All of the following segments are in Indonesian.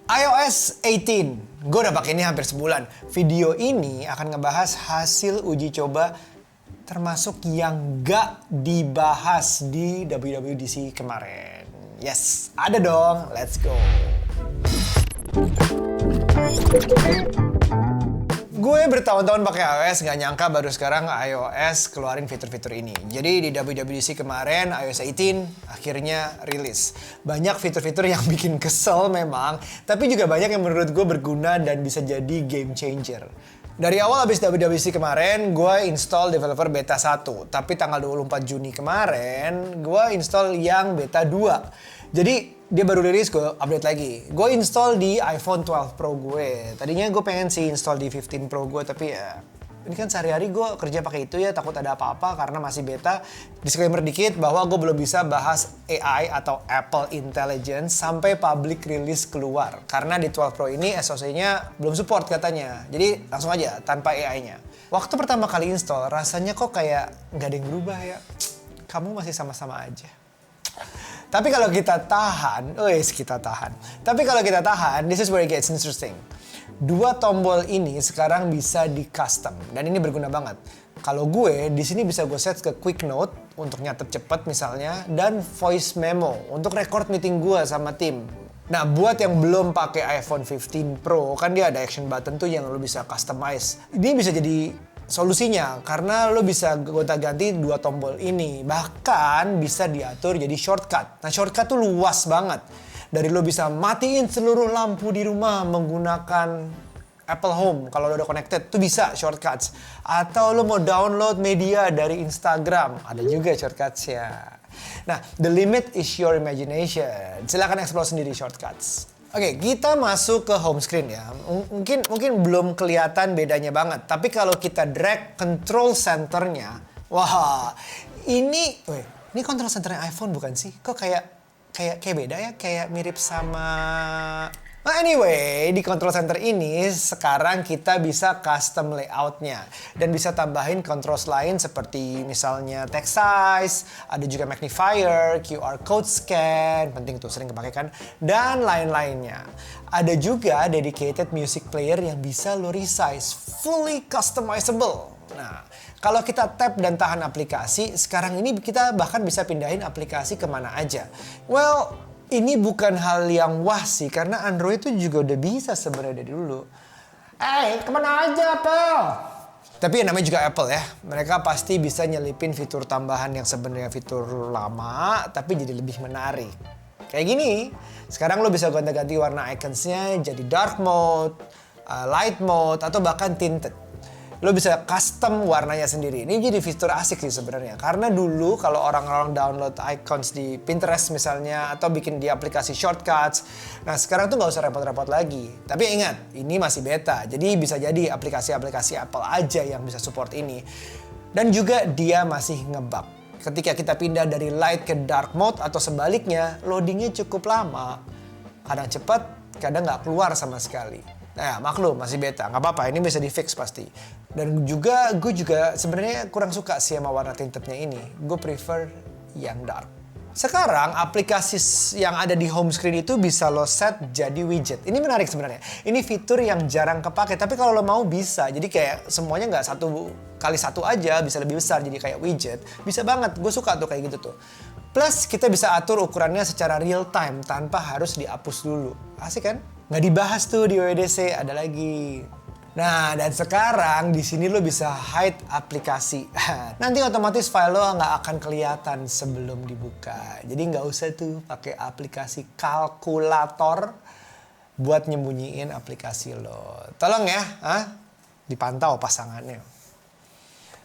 iOS 18, gue udah pakai ini hampir sebulan. Video ini akan ngebahas hasil uji coba termasuk yang gak dibahas di WWDC kemarin. Yes, ada dong, let's go. Gue bertahun-tahun pakai iOS, gak nyangka baru sekarang iOS keluarin fitur-fitur ini. Jadi di WWDC kemarin iOS 18 akhirnya rilis. Banyak fitur-fitur yang bikin kesel memang, tapi juga banyak yang menurut gue berguna dan bisa jadi game changer. Dari awal habis WWDC kemarin, gue install developer beta 1. Tapi tanggal 24 Juni kemarin, gue install yang beta 2. Jadi dia baru rilis, gue update lagi. Gue install di iPhone 12 Pro gue. Tadinya gue pengen sih install di 15 Pro gue, tapi ya ini kan sehari-hari gue kerja pakai itu ya, takut ada apa-apa karena masih beta. Disclaimer dikit bahwa gue belum bisa bahas AI atau Apple Intelligence sampai public release keluar. Karena di 12 Pro ini SoC-nya belum support katanya. Jadi langsung aja tanpa AI-nya. Waktu pertama kali install rasanya kok kayak nggak ada yang berubah ya. Kamu masih sama-sama aja. Tapi kalau kita tahan, Tapi kalau kita tahan, this is where it gets interesting. Dua tombol ini sekarang bisa di custom dan ini berguna banget. Kalau gue di sini bisa gue set ke quick note untuk nyatet cepet misalnya dan voice memo untuk record meeting gue sama tim. Nah, buat yang belum pakai iPhone 15 Pro kan dia ada action button tuh yang lo bisa customize. Ini bisa jadi solusinya karena lo bisa gonta-ganti dua tombol ini. Bahkan bisa diatur jadi shortcut. Nah, shortcut tuh luas banget. Dari lo bisa matiin seluruh lampu di rumah menggunakan Apple Home kalau lo udah connected, tuh bisa shortcuts. Atau lo mau download media dari Instagram, ada juga shortcuts-nya. Nah, the limit is your imagination. Silahkan explore sendiri shortcuts. Oke, kita masuk ke home screen ya. Mungkin belum kelihatan bedanya banget. Tapi kalau kita drag control centernya, wah, ini control centernya iPhone bukan sih? Kok kayak beda ya? Kayak mirip sama... Nah anyway, di control center ini sekarang kita bisa custom layoutnya dan bisa tambahin controls lain seperti misalnya text size, ada juga magnifier, QR code scan, penting tuh sering kepake kan, dan lain-lainnya. Ada juga dedicated music player yang bisa lo resize, fully customizable. Nah, kalau kita tap dan tahan aplikasi, sekarang ini kita bahkan bisa pindahin aplikasi kemana aja. Well, ini bukan hal yang wah sih, karena Android itu juga udah bisa sebenarnya dari dulu. Kemana aja Apple? Tapi yang namanya juga Apple ya, mereka pasti bisa nyelipin fitur tambahan yang sebenarnya fitur lama, tapi jadi lebih menarik. Kayak gini, sekarang lo bisa gonta-ganti warna icons-nya jadi dark mode, light mode, atau bahkan tinted. Lo bisa custom warnanya sendiri. Ini jadi fitur asik sih sebenarnya. Karena dulu kalau orang-orang download icons di Pinterest misalnya atau bikin di aplikasi shortcuts, nah sekarang tuh nggak usah repot-repot lagi. Tapi ingat, ini masih beta. Jadi bisa jadi aplikasi-aplikasi Apple aja yang bisa support ini. Dan juga dia masih ngebug. Ketika kita pindah dari light ke dark mode atau sebaliknya, loadingnya cukup lama. Kadang cepat, kadang nggak keluar sama sekali. Nah, maklum masih beta, nggak apa-apa, ini bisa di fix pasti. Dan juga gue juga sebenarnya kurang suka sih sama warna tintednya ini. Gue prefer yang dark. Sekarang aplikasi yang ada di home screen itu bisa lo set jadi widget. Ini menarik sebenarnya. Ini fitur yang jarang kepake, tapi kalau lo mau bisa. Jadi kayak semuanya nggak satu kali satu aja, bisa lebih besar jadi kayak widget. Bisa banget, gue suka tuh kayak gitu tuh. Plus kita bisa atur ukurannya secara real time tanpa harus dihapus dulu. Asik kan? Nggak dibahas tuh di WWDC, ada lagi. Nah, dan sekarang di sini lo bisa hide aplikasi. Nanti otomatis file lo nggak akan kelihatan sebelum dibuka. Jadi nggak usah tuh pakai aplikasi kalkulator buat nyembunyiin aplikasi lo. Tolong ya, dipantau pasangannya.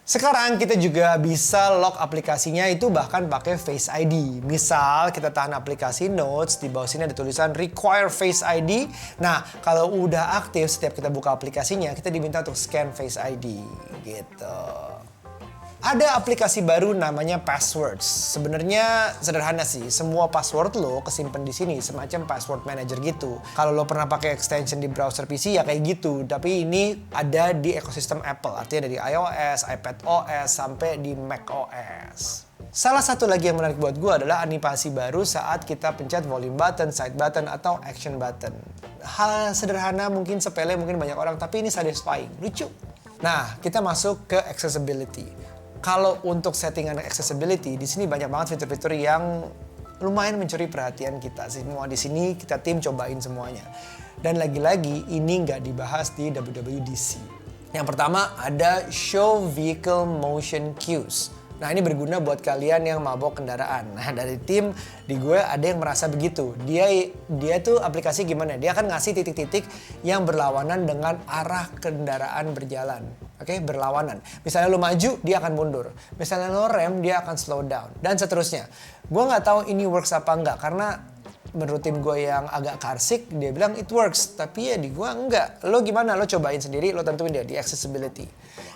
Sekarang kita juga bisa lock aplikasinya itu bahkan pakai Face ID. Misal kita tahan aplikasi Notes, di bawah sini ada tulisan Require Face ID. Nah, kalau udah aktif setiap kita buka aplikasinya, kita diminta untuk scan Face ID gitu. Ada aplikasi baru namanya Passwords. Sebenarnya sederhana sih, semua password lo kesimpan di sini semacam password manager gitu. Kalau lo pernah pakai extension di browser PC ya kayak gitu, tapi ini ada di ekosistem Apple, artinya dari iOS, iPadOS sampai di macOS. Salah satu lagi yang menarik buat gue adalah animasi baru saat kita pencet volume button, side button, atau action button. Hal sederhana, mungkin sepele, mungkin banyak orang, tapi ini satisfying, lucu. Nah, kita masuk ke accessibility. Kalau untuk settingan accessibility, di sini banyak banget fitur-fitur yang lumayan mencuri perhatian kita. Semua di sini kita tim cobain semuanya. Dan lagi-lagi ini nggak dibahas di WWDC. Yang pertama ada Show Vehicle Motion Cues. Nah, ini berguna buat kalian yang mabok kendaraan. Nah, dari tim di gue ada yang merasa begitu. Dia tuh aplikasi gimana? Dia akan ngasih titik-titik yang berlawanan dengan arah kendaraan berjalan. Oke, berlawanan. Misalnya lo maju, dia akan mundur. Misalnya lo rem, dia akan slow down. Dan seterusnya. Gue nggak tahu ini works apa enggak. Karena menurut tim gue yang agak karsik, dia bilang it works. Tapi ya di gue enggak. Lo gimana? Lo cobain sendiri, lo tentuin dia di accessibility.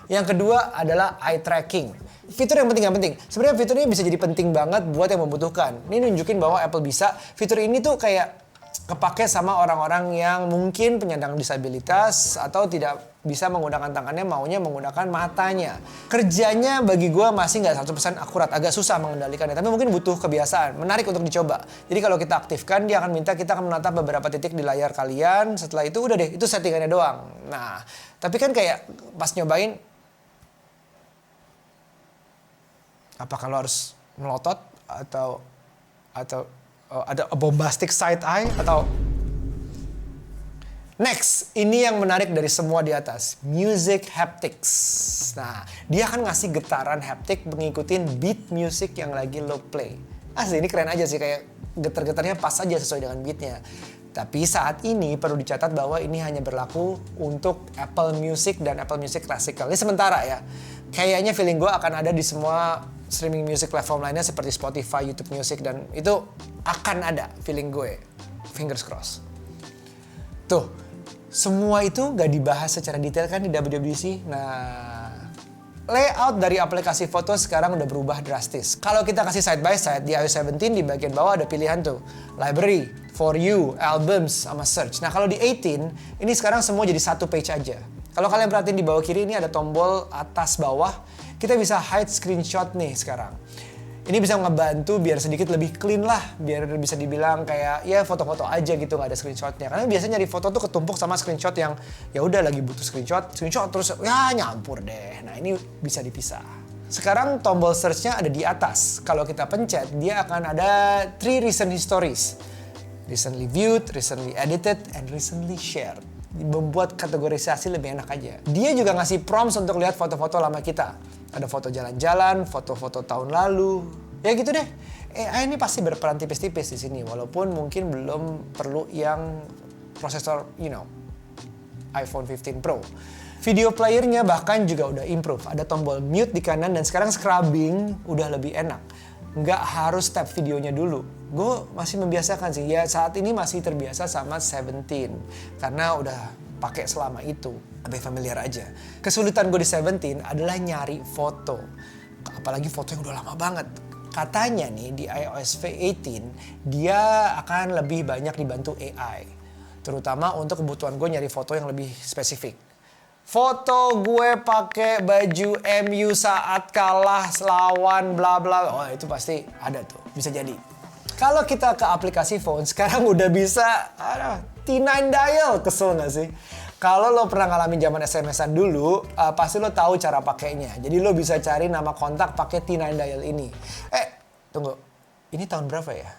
Yang kedua adalah eye tracking. Fitur yang penting. Sebenarnya fitur ini bisa jadi penting banget buat yang membutuhkan. Ini nunjukin bahwa Apple bisa. Fitur ini tuh kayak kepake sama orang-orang yang mungkin penyandang disabilitas atau tidak bisa menggunakan tangannya, maunya menggunakan matanya. Kerjanya bagi gue masih nggak 100% akurat, agak susah mengendalikannya, tapi mungkin butuh kebiasaan, menarik untuk dicoba. Jadi kalau kita aktifkan, dia akan minta kita akan menatap beberapa titik di layar kalian, setelah itu udah deh, itu settingannya doang. Nah, tapi kan kayak pas nyobain, apa kalau harus melotot atau ada bombastic side eye atau next, ini yang menarik dari semua di atas, music haptics. Nah, dia akan ngasih getaran haptik mengikuti beat music yang lagi lo play. Asli, ini keren aja sih, kayak getar-getarnya pas aja sesuai dengan beatnya. Tapi saat ini perlu dicatat bahwa ini hanya berlaku untuk Apple Music dan Apple Music Classical. Ini sementara ya. Kayaknya feeling gue akan ada di semua streaming music platform lainnya seperti Spotify, YouTube Music, dan itu akan ada feeling gue. Fingers crossed. Tuh, semua itu gak dibahas secara detail kan di WWDC. Nah, layout dari aplikasi foto sekarang udah berubah drastis. Kalau kita kasih side by side di iOS 17 di bagian bawah ada pilihan tuh, library, for you, albums, sama search. Nah, kalau di 18 ini sekarang semua jadi satu page aja. Kalau kalian perhatiin di bawah kiri ini ada tombol atas bawah, kita bisa hide screenshot nih sekarang. Ini bisa ngebantu biar sedikit lebih clean lah, biar bisa dibilang kayak ya foto-foto aja gitu, nggak ada screenshotnya. Karena biasanya nyari foto tuh ketumpuk sama screenshot yang ya udah lagi butuh screenshot terus ya nyampur deh. Nah, ini bisa dipisah. Sekarang tombol search-nya ada di atas. Kalau kita pencet, dia akan ada 3 recent histories. Recently viewed, recently edited, and recently shared. Membuat kategorisasi lebih enak aja. Dia juga ngasih prompts untuk lihat foto-foto lama kita. Ada foto jalan-jalan, foto-foto tahun lalu. Ya gitu deh. AI ini pasti berperan tipis-tipis di sini, walaupun mungkin belum perlu yang prosesor, iPhone 15 Pro. Video playernya bahkan juga udah improve. Ada tombol mute di kanan dan sekarang scrubbing udah lebih enak. Nggak harus tap videonya dulu. Gue masih membiasakan sih. Ya saat ini masih terbiasa sama 17. Karena udah pakai selama itu. Lebih familiar aja. Kesulitan gue di 17 adalah nyari foto. Apalagi foto yang udah lama banget. Katanya nih di iOS 18 dia akan lebih banyak dibantu AI. Terutama untuk kebutuhan gue nyari foto yang lebih spesifik. Foto gue pakai baju MU saat kalah lawan bla bla. Oh, itu pasti ada tuh, bisa jadi. Kalau kita ke aplikasi phone sekarang udah bisa T9 dial, kesel gak sih? Kalau lo pernah ngalamin zaman SMS-an dulu, pasti lo tahu cara pakainya. Jadi lo bisa cari nama kontak pakai T9 dial ini. Tunggu. Ini tahun berapa ya?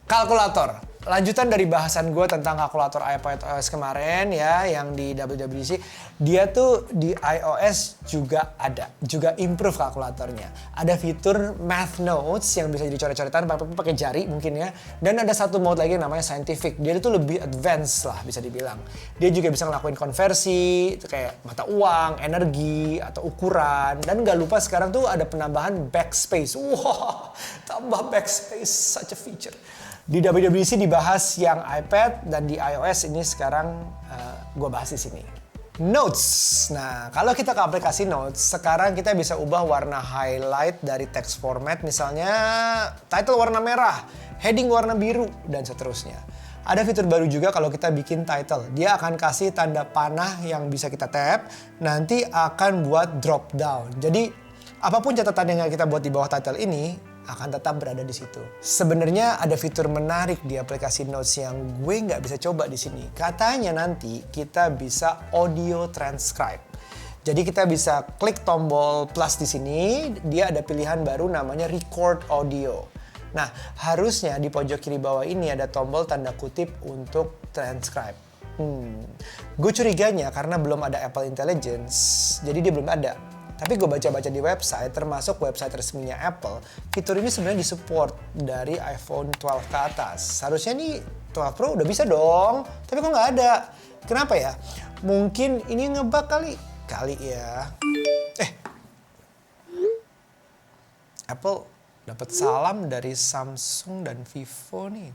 Kalkulator. Lanjutan dari bahasan gue tentang kalkulator iPadOS kemarin ya, yang di WWDC, dia tuh di iOS juga ada, juga improve kalkulatornya. Ada fitur Math Notes yang bisa jadi coret-coretan pakai jari mungkin ya. Dan ada satu mode lagi yang namanya Scientific. Dia itu lebih advance lah bisa dibilang. Dia juga bisa ngelakuin konversi kayak mata uang, energi atau ukuran. Dan nggak lupa sekarang tuh ada penambahan backspace. Wah, tambah backspace, such a feature. Di WWDC dibahas yang iPad dan di iOS ini sekarang gue bahas di sini. Notes. Nah, kalau kita ke aplikasi Notes, sekarang kita bisa ubah warna highlight dari text format, misalnya title warna merah, heading warna biru, dan seterusnya. Ada fitur baru juga kalau kita bikin title. Dia akan kasih tanda panah yang bisa kita tap, nanti akan buat drop down. Jadi Apapun catatan yang kita buat di bawah title ini akan tetap berada di situ. Sebenarnya ada fitur menarik di aplikasi Notes yang gue nggak bisa coba di sini. Katanya nanti kita bisa audio transcribe. Jadi kita bisa klik tombol plus di sini, dia ada pilihan baru namanya record audio. Nah, harusnya di pojok kiri bawah ini ada tombol tanda kutip untuk transcribe. Gue curiganya karena belum ada Apple Intelligence, jadi dia belum ada. Tapi gue baca-baca di website, termasuk website resminya Apple, fitur ini sebenarnya disupport dari iPhone 12 ke atas. Harusnya nih 12 Pro udah bisa dong, tapi kok nggak ada. Kenapa ya? Mungkin ini ngebug kali ya. Apple dapat salam dari Samsung dan Vivo nih.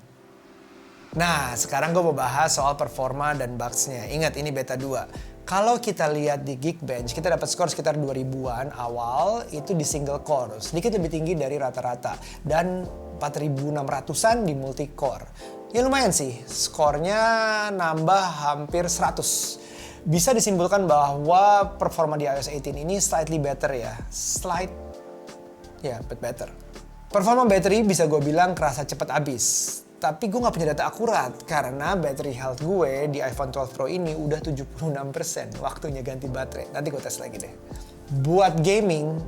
Nah, sekarang gue mau bahas soal performa dan bugs-nya. Ingat, ini beta 2. Kalau kita lihat di Geekbench, kita dapat skor sekitar 2000-an awal, itu di single core. Sedikit lebih tinggi dari rata-rata. Dan 4600-an di multi-core. Ya lumayan sih, skornya nambah hampir 100. Bisa disimpulkan bahwa performa di iOS 18 ini slightly better ya. But better. Performa battery bisa gue bilang kerasa cepat habis. Tapi gue gak punya data akurat karena battery health gue di iPhone 12 Pro ini udah 76%. Waktunya ganti baterai. Nanti gue tes lagi deh. Buat gaming,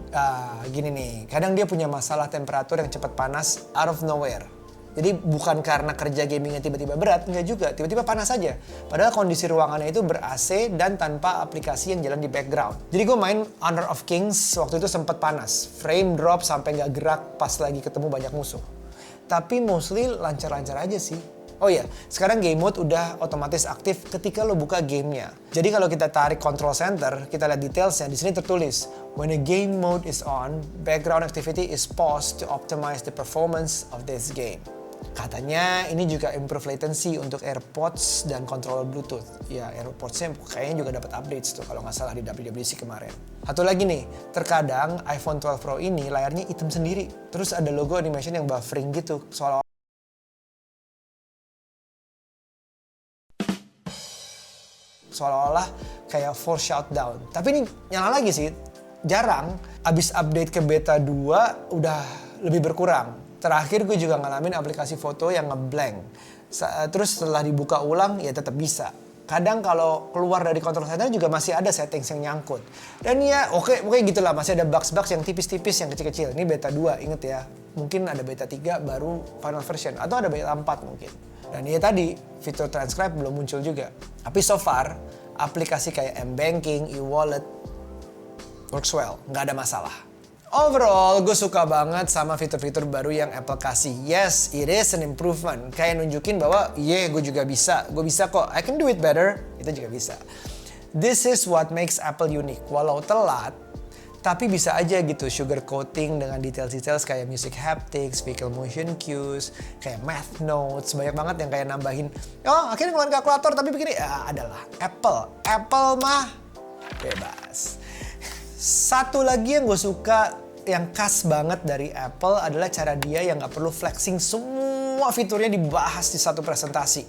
gini nih. Kadang dia punya masalah temperatur yang cepat panas out of nowhere. Jadi bukan karena kerja gamingnya tiba-tiba berat, enggak juga. Tiba-tiba panas aja. Padahal kondisi ruangannya itu ber-AC dan tanpa aplikasi yang jalan di background. Jadi gue main Honor of Kings waktu itu sempat panas. Frame drop sampai gak gerak pas lagi ketemu banyak musuh. Tapi mostly lancar-lancar aja sih. Oh iya, sekarang game mode udah otomatis aktif ketika lo buka gamenya. Jadi kalau kita tarik control center, kita lihat detailsnya, di sini tertulis, when a game mode is on, background activity is paused to optimize the performance of this game. Katanya ini juga improve latency untuk AirPods dan controller Bluetooth. Ya, AirPods-nya kayaknya juga dapat updates tuh kalau nggak salah di WWDC kemarin. Satu lagi nih, terkadang iPhone 12 Pro ini layarnya hitam sendiri. Terus ada logo animation yang buffering gitu, seolah-olah kayak force shutdown. Tapi ini nyala lagi sih, jarang. Abis update ke beta 2 udah lebih berkurang. Terakhir gue juga ngalamin aplikasi foto yang ngeblank. Terus setelah dibuka ulang ya tetap bisa. Kadang kalau keluar dari control center juga masih ada settings yang nyangkut. Dan ya oke gitulah, masih ada bugs-bugs yang tipis-tipis yang kecil-kecil. Ini beta 2, inget ya. Mungkin ada beta 3 baru final version. Atau ada beta 4 mungkin. Dan ya tadi, fitur transcribe belum muncul juga. Tapi so far, aplikasi kayak M-Banking, e-wallet, works well. Nggak ada masalah. Overall, gue suka banget sama fitur-fitur baru yang Apple kasih. Yes, it is an improvement. Kayak nunjukin bahwa, gue juga bisa. Gue bisa kok. I can do it better. Itu juga bisa. This is what makes Apple unique. Walau telat, tapi bisa aja gitu sugar coating dengan details-details kayak music haptics, vehicle motion cues, kayak math notes. Banyak banget yang kayak nambahin, akhirnya ngeluarin kalkulator tapi begini. Ya, adalah Apple mah bebas. Satu lagi yang gue suka, yang khas banget dari Apple adalah cara dia yang gak perlu flexing semua fiturnya dibahas di satu presentasi.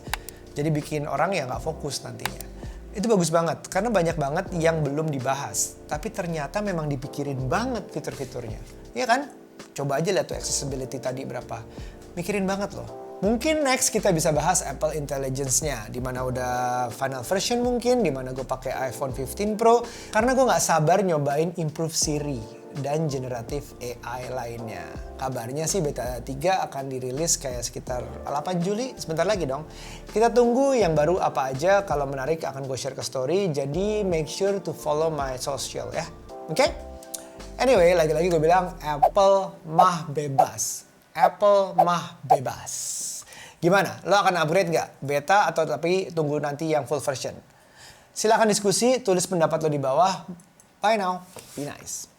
Jadi bikin orang ya gak fokus nantinya. Itu bagus banget, karena banyak banget yang belum dibahas. Tapi ternyata memang dipikirin banget fitur-fiturnya. Iya kan? Coba aja lihat tuh accessibility tadi berapa. Mikirin banget loh. Mungkin next kita bisa bahas Apple Intelligence-nya, dimana udah final version mungkin, dimana gue pakai iPhone 15 Pro, karena gue nggak sabar nyobain improve Siri dan generative AI lainnya. Kabarnya sih beta 3 akan dirilis kayak sekitar 8 Juli, sebentar lagi dong. Kita tunggu yang baru apa aja, kalau menarik akan gue share ke story, jadi make sure to follow my social ya, oke? Anyway, lagi-lagi gue bilang Apple mah bebas. Apple mah bebas. Gimana? Lo akan upgrade nggak? Beta atau tapi tunggu nanti yang full version? Silahkan diskusi, tulis pendapat lo di bawah. Bye now. Be nice.